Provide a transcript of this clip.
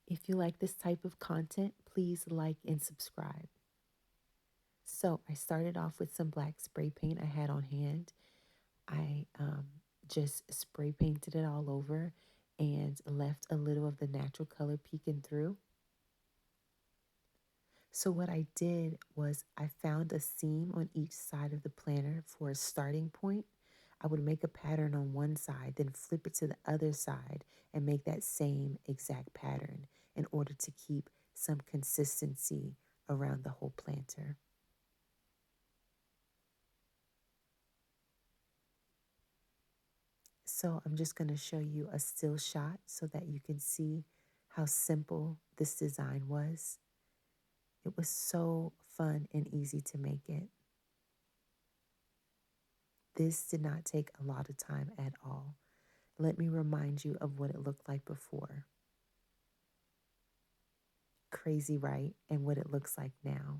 If you like this type of content, please like and subscribe. So I started off with some black spray paint I had on hand. I just spray painted it all over and left a little of the natural color peeking through. So what I did was I found a seam on each side of the planner for a starting point. I would make a pattern on one side, then flip it to the other side and make that same exact pattern in order to keep some consistency around the whole planter. So I'm just going to show you a still shot so that you can see how simple this design was. It was so fun and easy to make it. This did not take a lot of time at all. Let me remind you of what it looked like before. Crazy, right? And what it looks like now.